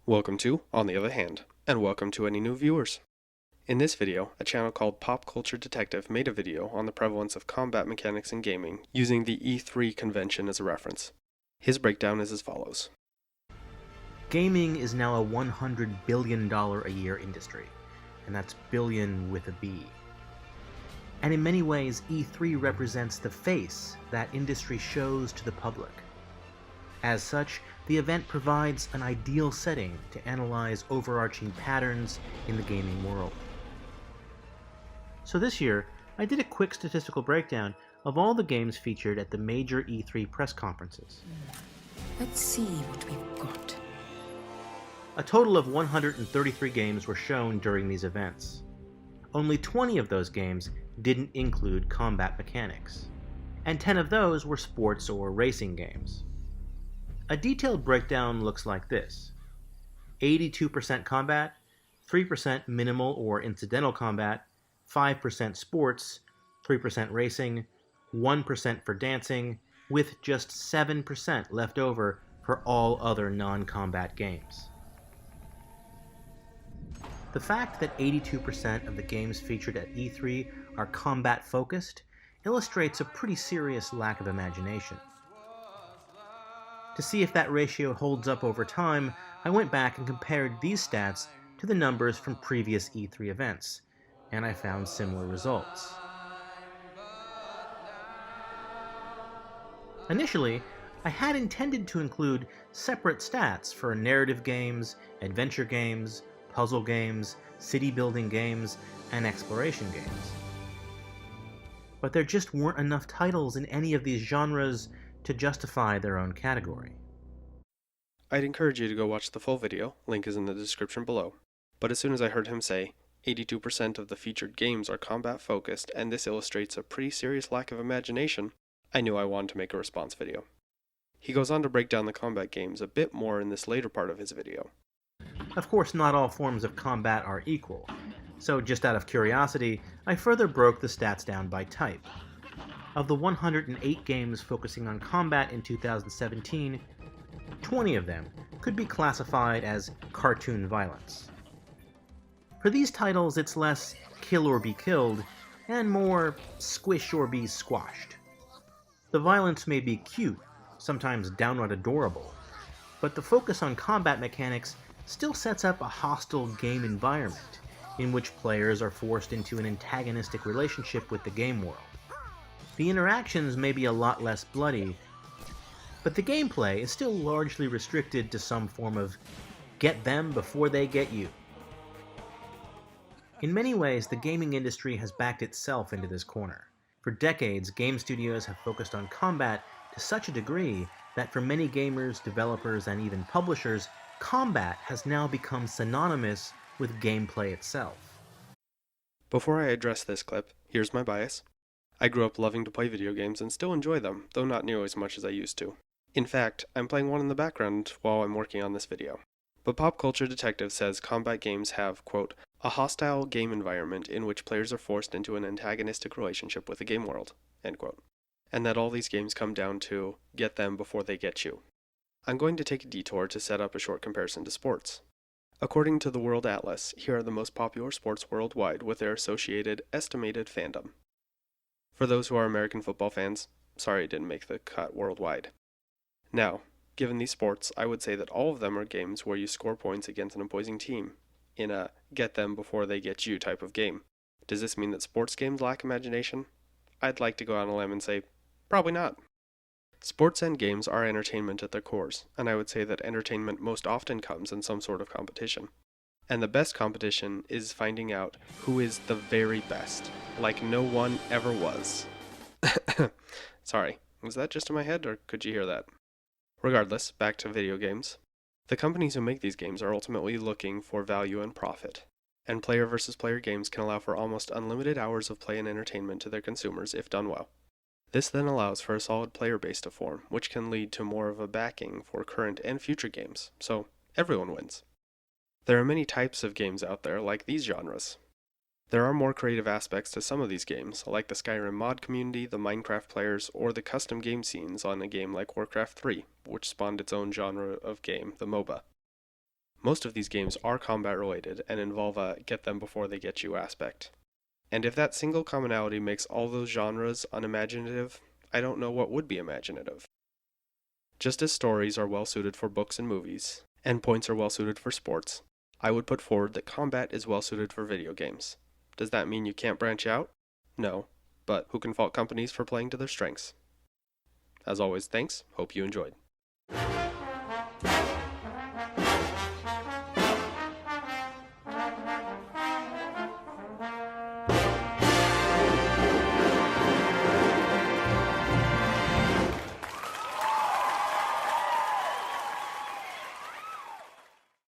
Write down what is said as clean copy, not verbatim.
Welcome to On the Other Hand, and welcome to any new viewers. In this video, a channel called Pop Culture Detective made a video on the prevalence of combat mechanics in gaming using the E3 convention as a reference. His breakdown is as follows. Gaming is now a $100 billion a year industry, and that's billion with a B. And in many ways, E3 represents the face that industry shows to the public. As such, the event provides an ideal setting to analyze overarching patterns in the gaming world. So this year, I did a quick statistical breakdown of all the games featured at the major E3 press conferences. Let's see what we've got. A total of 133 games were shown during these events. Only 20 of those games didn't include combat mechanics, and 10 of those were sports or racing games. A detailed breakdown looks like this: 82% combat, 3% minimal or incidental combat, 5% sports, 3% racing, 1% for dancing, with just 7% left over for all other non-combat games. The fact that 82% of the games featured at E3 are combat-focused illustrates a pretty serious lack of imagination. To see if that ratio holds up over time, I went back and compared these stats to the numbers from previous E3 events, and I found similar results. Initially, I had intended to include separate stats for narrative games, adventure games, puzzle games, city-building games, and exploration games. But there just weren't enough titles in any of these genres to justify their own category. I'd encourage you to go watch the full video, link is in the description below. But as soon as I heard him say, 82% of the featured games are combat focused and this illustrates a pretty serious lack of imagination, I knew I wanted to make a response video. He goes on to break down the combat games a bit more in this later part of his video. Of course, not all forms of combat are equal, so just out of curiosity, I further broke the stats down by type. Of the 108 games focusing on combat in 2017, 20 of them could be classified as cartoon violence. For these titles, it's less kill or be killed, and more squish or be squashed. The violence may be cute, sometimes downright adorable, but the focus on combat mechanics still sets up a hostile game environment in which players are forced into an antagonistic relationship with the game world. The interactions may be a lot less bloody, but the gameplay is still largely restricted to some form of get them before they get you. In many ways, the gaming industry has backed itself into this corner. For decades, game studios have focused on combat to such a degree that for many gamers, developers, and even publishers, combat has now become synonymous with gameplay itself. Before I address this clip, here's my bias. I grew up loving to play video games and still enjoy them, though not nearly as much as I used to. In fact, I'm playing one in the background while I'm working on this video. But Pop Culture Detective says combat games have, quote, a hostile game environment in which players are forced into an antagonistic relationship with the game world, end quote. And that all these games come down to get them before they get you. I'm going to take a detour to set up a short comparison to sports. According to the World Atlas, here are the most popular sports worldwide with their associated estimated fandom. For those who are American football fans, sorry it didn't make the cut worldwide. Now, given these sports, I would say that all of them are games where you score points against an opposing team, in a get them before they get you type of game. Does this mean that sports games lack imagination? I'd like to go on a limb and say, probably not. Sports and games are entertainment at their cores, and I would say that entertainment most often comes in some sort of competition. And the best competition is finding out who is the very best, like no one ever was. Sorry, was that just in my head, or could you hear that? Regardless, back to video games. The companies who make these games are ultimately looking for value and profit, and player versus player games can allow for almost unlimited hours of play and entertainment to their consumers if done well. This then allows for a solid player base to form, which can lead to more of a backing for current and future games, so everyone wins. There are many types of games out there like these genres. There are more creative aspects to some of these games, like the Skyrim mod community, the Minecraft players, or the custom game scenes on a game like Warcraft 3, which spawned its own genre of game, the MOBA. Most of these games are combat related and involve a get them before they get you aspect. And if that single commonality makes all those genres unimaginative, I don't know what would be imaginative. Just as stories are well suited for books and movies, and points are well suited for sports, I would put forward that combat is well suited for video games. Does that mean you can't branch out? No, but who can fault companies for playing to their strengths? As always, thanks. Hope you enjoyed.